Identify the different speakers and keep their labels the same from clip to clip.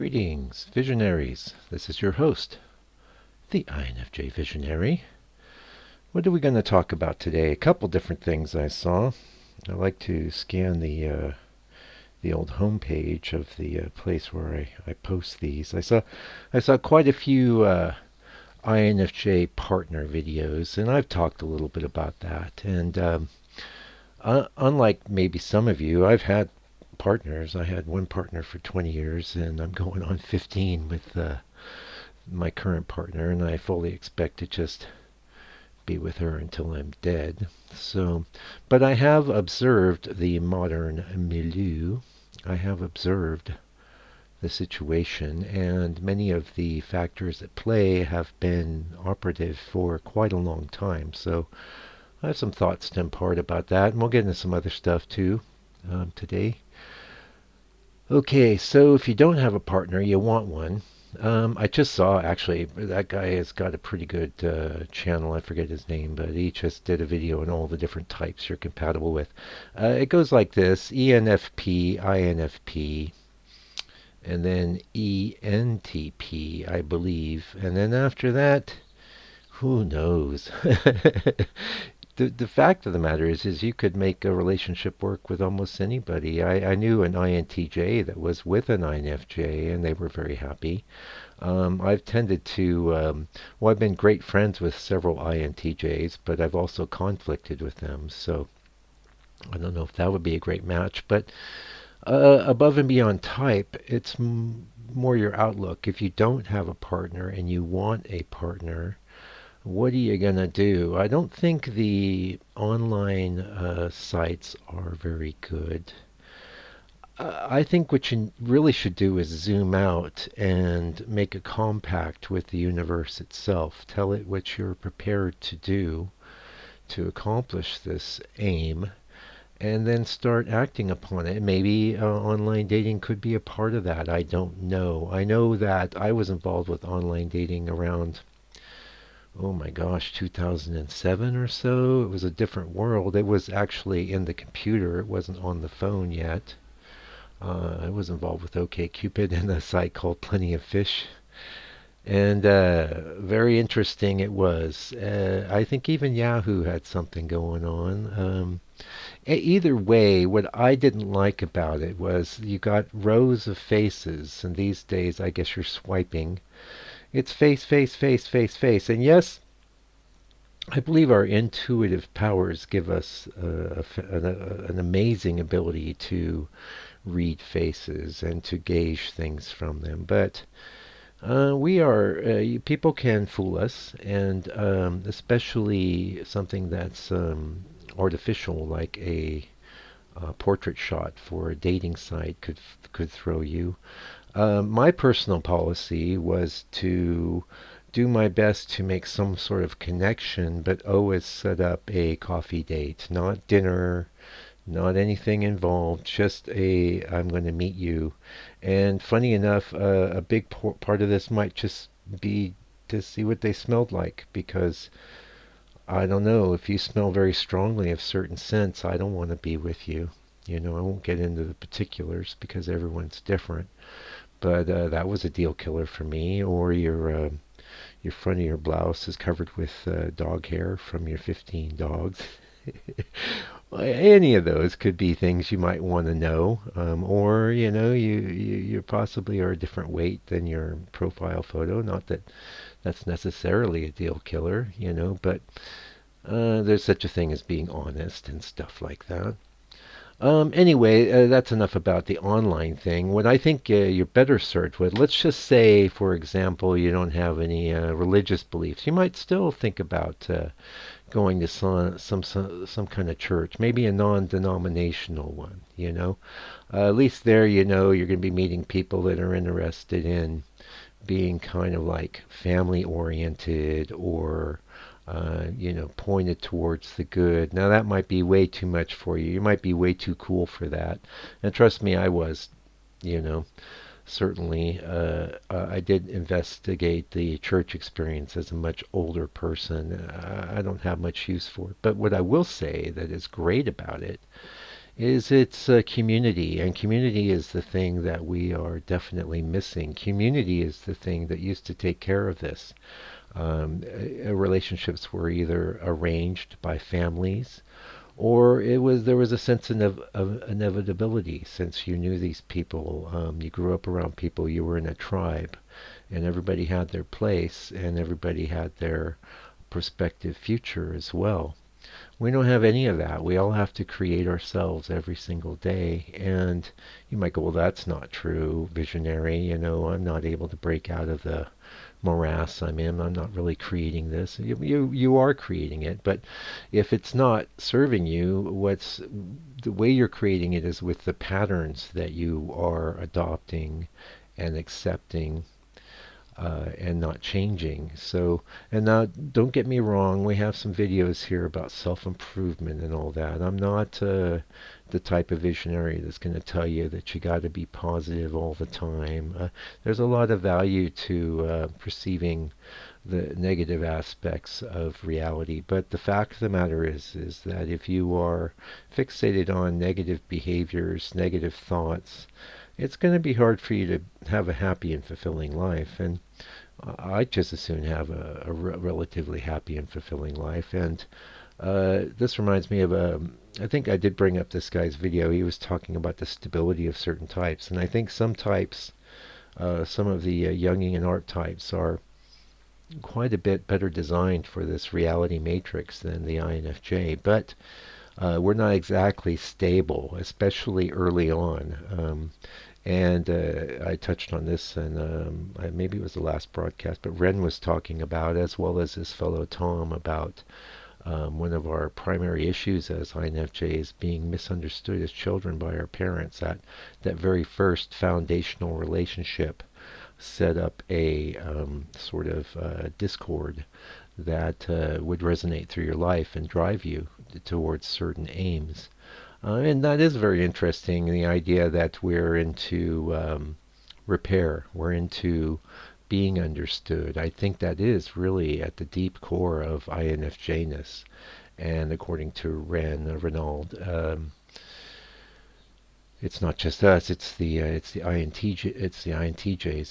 Speaker 1: Greetings, visionaries. This is your host, the INFJ Visionary. What are we going to talk about today? A couple different things I saw. I like to scan the old homepage of the place where I post these. I saw quite a few INFJ partner videos, and I've talked a little bit about that. And unlike maybe some of you, I've had partners. I had one partner for 20 years, and I'm going on 15 with my current partner, and I fully expect to just be with her until I'm dead. So, but I have observed the modern milieu. I have observed the situation, and many of the factors at play have been operative for quite a long time. So I have some thoughts to impart about that, and we'll get into some other stuff too today. Okay, so if you don't have a partner, you want one. I just saw actually that guy has got a pretty good channel. I forget his name, but he just did a video on all the different types you're compatible with. It goes like this: ENFP, INFP, and then ENTP, I believe. And then after that, who knows? The fact of the matter is you could make a relationship work with almost anybody. I knew an INTJ that was with an INFJ, and they were very happy. I've tended to, well, I've been great friends with several INTJs, but I've also conflicted with them. So I don't know if that would be a great match. But above and beyond type, it's more your outlook. If you don't have a partner and you want a partner, what are you going to do? I don't think the online sites are very good. I think what you really should do is zoom out and make a compact with the universe itself. Tell it what you're prepared to do to accomplish this aim, and then start acting upon it. Maybe online dating could be a part of that. I don't know. I know that I was involved with online dating around, oh my gosh, 2007 or so. It was a different world. It was actually in the computer. It wasn't on the phone yet. I was involved with OkCupid and a site called Plenty of Fish. And very interesting it was. I think even Yahoo had something going on. Either way, what I didn't like about it was you got rows of faces, and these days I guess you're swiping. It's face, face, face, face, face. And yes, I believe our intuitive powers give us an amazing ability to read faces and to gauge things from them. But people can fool us, and especially something that's artificial, like a portrait shot for a dating site could throw you. My personal policy was to do my best to make some sort of connection, but always set up a coffee date, not dinner, not anything involved, just I'm going to meet you. And funny enough, a big part of this might just be to see what they smelled like, because I don't know, if you smell very strongly of certain scents, I don't want to be with you. I won't get into the particulars because everyone's different. But that was a deal killer for me. Or your front of your blouse is covered with dog hair from your 15 dogs. Any of those could be things you might want to know. Or you possibly are a different weight than your profile photo. Not that that's necessarily a deal killer, but there's such a thing as being honest and stuff like that. Anyway, that's enough about the online thing. What I think you're better served with, let's just say, for example, you don't have any religious beliefs. You might still think about going to some kind of church, maybe a non-denominational one. At least there, you're going to be meeting people that are interested in being kind of like family oriented, or pointed towards the good. Now that might be way too much for you. You might be way too cool for that. And trust me, I was, certainly. I did investigate the church experience as a much older person. I don't have much use for it. But what I will say that is great about it is its community. And community is the thing that we are definitely missing. Community is the thing that used to take care of this. Relationships were either arranged by families, or there was a sense of inevitability, since you knew these people. You grew up around people. You were in a tribe, and everybody had their place, and everybody had their prospective future as well. We don't have any of that. We all have to create ourselves every single day. And you might go, well, that's not true, visionary. I'm not able to break out of the morass I'm in. I'm not really creating this. You are creating it. But if it's not serving you, the way you're creating it is with the patterns that you are adopting and accepting, and not changing. So, and now don't get me wrong, we have some videos here about self-improvement and all that. I'm not the type of visionary that's going to tell you that you got to be positive all the time. There's a lot of value to perceiving the negative aspects of reality, but the fact of the matter is that if you are fixated on negative behaviors, negative thoughts, it's going to be hard for you to have a happy and fulfilling life. And I'd just as soon have a relatively happy and fulfilling life. And this reminds me of I think I did bring up this guy's video. He was talking about the stability of certain types. And I think some types, some of the Jungian archetypes are quite a bit better designed for this reality matrix than the INFJ. But we're not exactly stable, especially early on. And I touched on this, and maybe it was the last broadcast, but Ren was talking about, as well as his fellow Tom, about one of our primary issues as INFJs being misunderstood as children by our parents. That very first foundational relationship set up a sort of discord that would resonate through your life and drive you towards certain aims. And that is very interesting, the idea that we're into repair, we're into being understood. I think that is really at the deep core of INFJness. And according to Renaud, it's not just us; it's the INTJs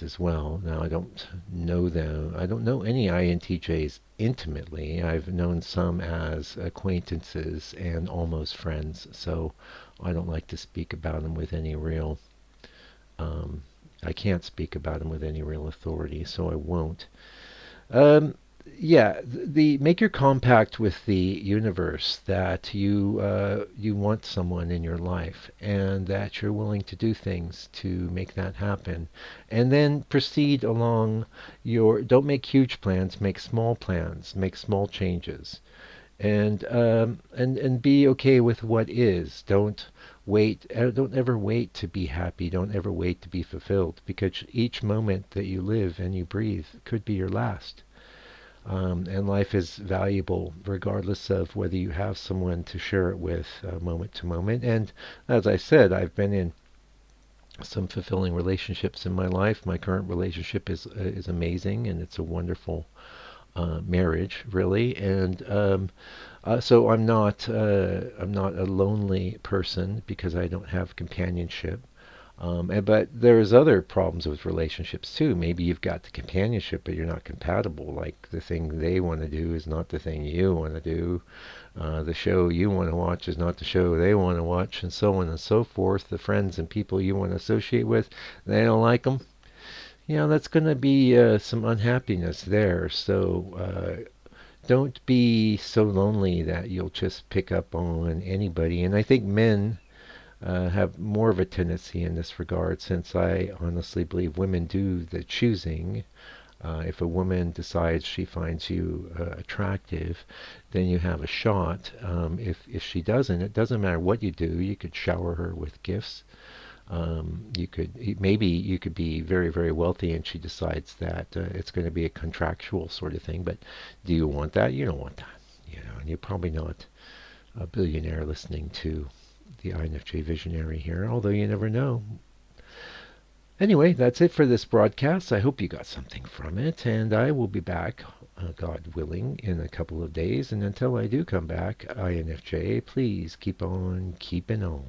Speaker 1: as well. Now I don't know them. I don't know any INTJs intimately. I've known some as acquaintances and almost friends, so I don't like to speak about them with any real. I can't speak about them with any real authority, so I won't. Um, yeah, the make your compact with the universe that you want someone in your life, and that you're willing to do things to make that happen, and then proceed along your. Don't make huge plans, make small changes, and be okay with what is. Don't ever wait to be happy. Don't ever wait to be fulfilled, because each moment that you live and you breathe could be your last. And life is valuable regardless of whether you have someone to share it with, moment to moment. And as I said, I've been in some fulfilling relationships in my life. My current relationship is amazing, and it's a wonderful marriage, really. And so I'm not a lonely person because I don't have companionship. But there's other problems with relationships too. Maybe you've got the companionship, but you're not compatible. Like the thing they want to do is not the thing you want to do. The show you want to watch is not the show they want to watch, and so on and so forth. The friends and people you want to associate with, they don't like them. That's going to be some unhappiness there. So don't be so lonely that you'll just pick up on anybody. And I think men have more of a tendency in this regard, since I honestly believe women do the choosing. If a woman decides she finds you attractive, then you have a shot. If she doesn't, it doesn't matter what you do. You could shower her with gifts. Maybe you could be very, very wealthy, and she decides that it's going to be a contractual sort of thing. But do you want that? You don't want that. And you're probably not a billionaire listening to the INFJ visionary here, although you never know. Anyway, that's it for this broadcast. I hope you got something from it, and I will be back, God willing, in a couple of days. And until I do come back, INFJ, please keep on keeping on.